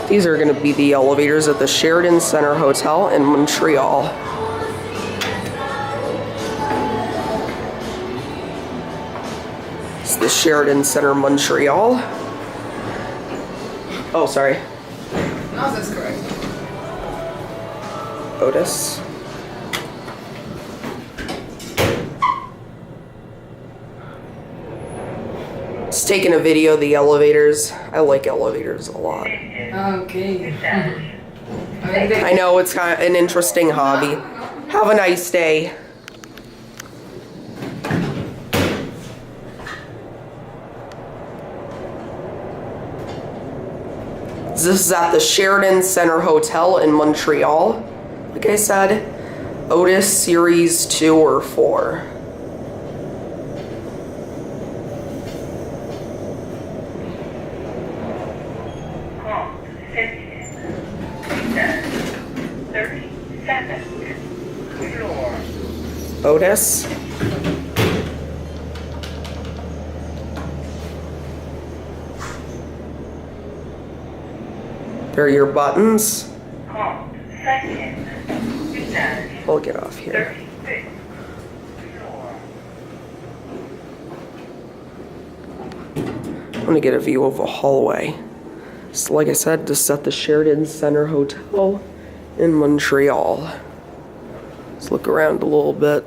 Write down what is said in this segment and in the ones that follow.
These are going to be the elevators at the Sheraton Center Hotel in Montreal. It's the Sheraton Center Montreal. Oh, sorry. No, that's correct. Otis. Just taking a video of the elevators. I like elevators a lot. Okay. I know it's kind of an interesting hobby. Have a nice day. This is at the Sheraton Center Hotel in Montreal. Like I said, Otis Series 2 or 4. Otis. There are your buttons. We'll get off here. I'm gonna get a view of a hallway. So like I said, just at the Sheraton Center Hotel in Montreal. Let's look around a little bit.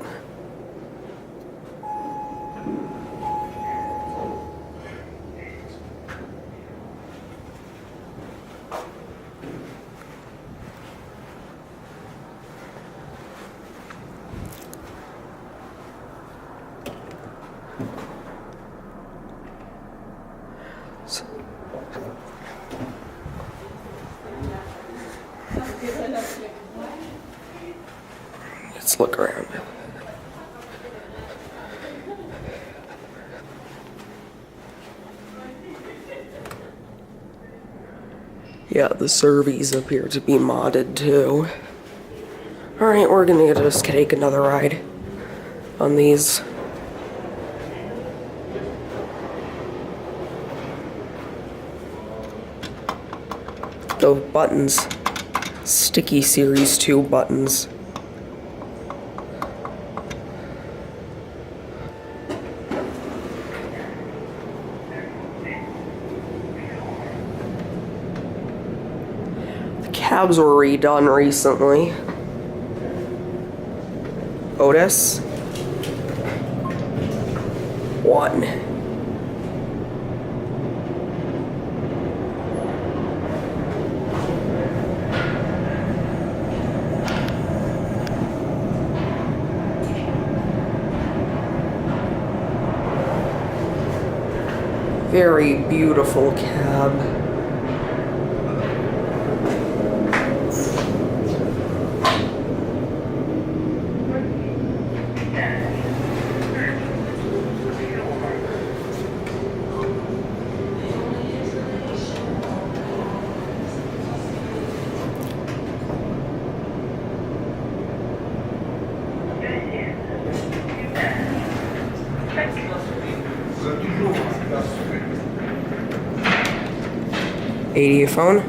Let's look around. Yeah, the surveys appear to be modded too. Alright, we're gonna just take another ride on these. Those buttons. Sticky Series 2 buttons. Cabs were redone recently. Otis. 1. Very beautiful cab. ADA phone.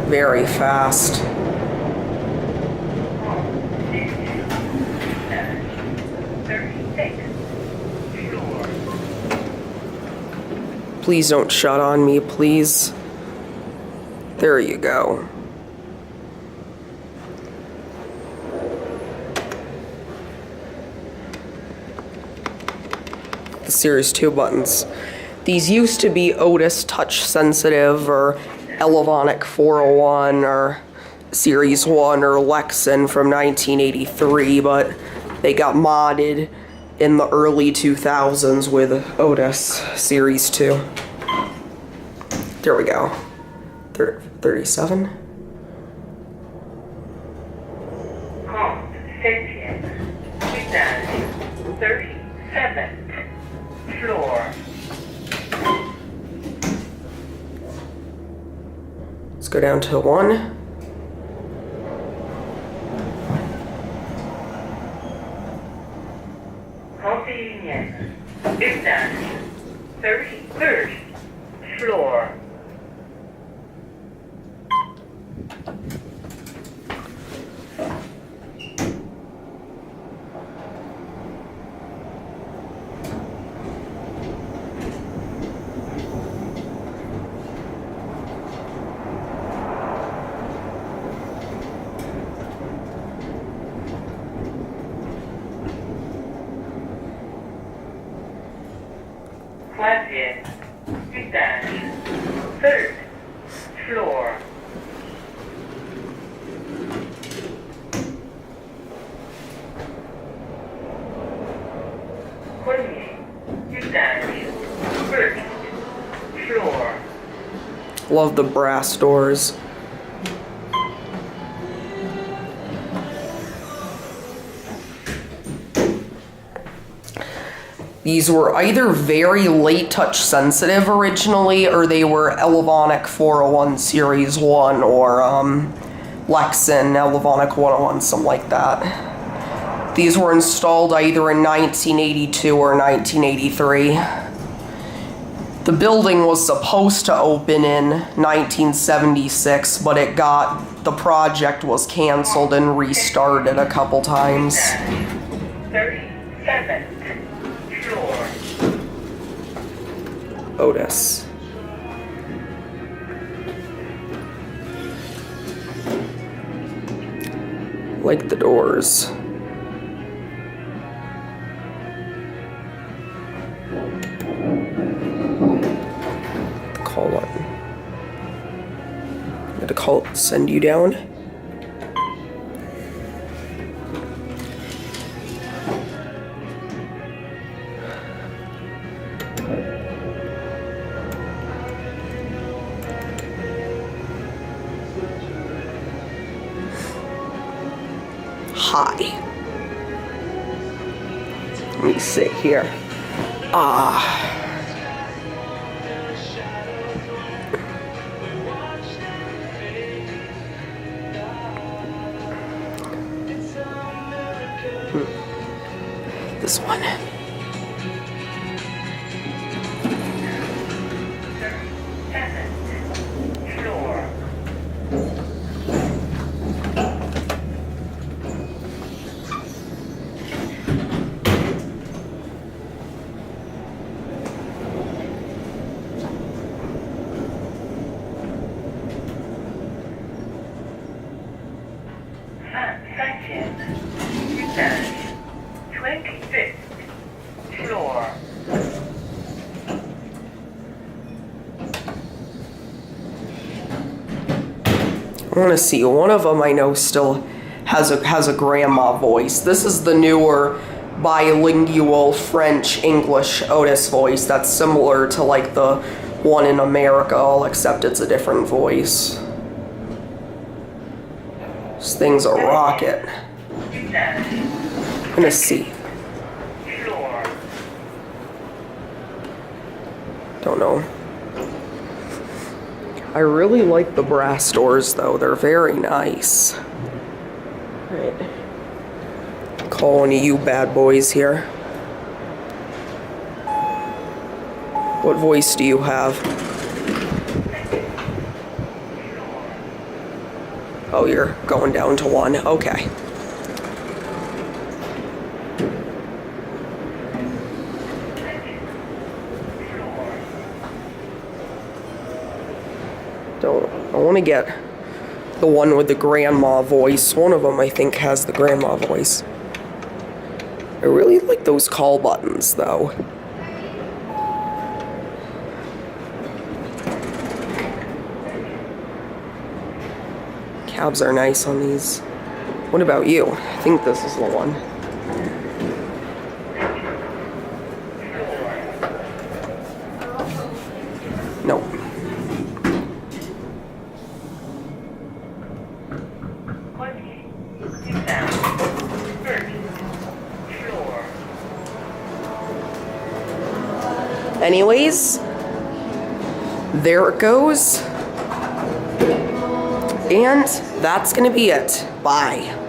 Very fast. Please don't shut on me, please. There you go. The Series 2 buttons. These used to be Otis touch sensitive or Elevonic 411 or Series 1 or Lexan from 1983, but they got modded in the early 2000s with Otis Series 2. There we go. 37. Call 37. floor. Let's go down to 1. Conseil Instance 33rd floor. Clavier Instance 3rd floor. Premier Instance 1st floor. Love the brass doors. These were either very late touch sensitive originally, or they were Elevonic 411 Series 1 or Lexan Elevonic 101, something like that. These were installed either in 1982 or 1983. The building was supposed to open in 1976, but the project was canceled and restarted a couple times. 37th floor. Otis. Like the doors. Call button. I'm gonna call send you down. Hi. Let me sit here. This one. 37th floor. Second, Instance 25th floor. I want to see. One of them I know still has a grandma voice. This is the newer bilingual French-English Otis voice that's similar to like the one in America, all except it's a different voice. This thing's a rocket. I'm gonna see. Floor. Don't know. I really like the brass doors though, they're very nice. Right. Calling you bad boys here. What voice do you have? Oh, you're going down to 1. Okay. I want to get the one with the grandma voice. One of them I think has the grandma voice. I really like those call buttons though. Cabs are nice on these. What about you? I think this is the one. No. Anyways, there it goes. And that's gonna be it. Bye.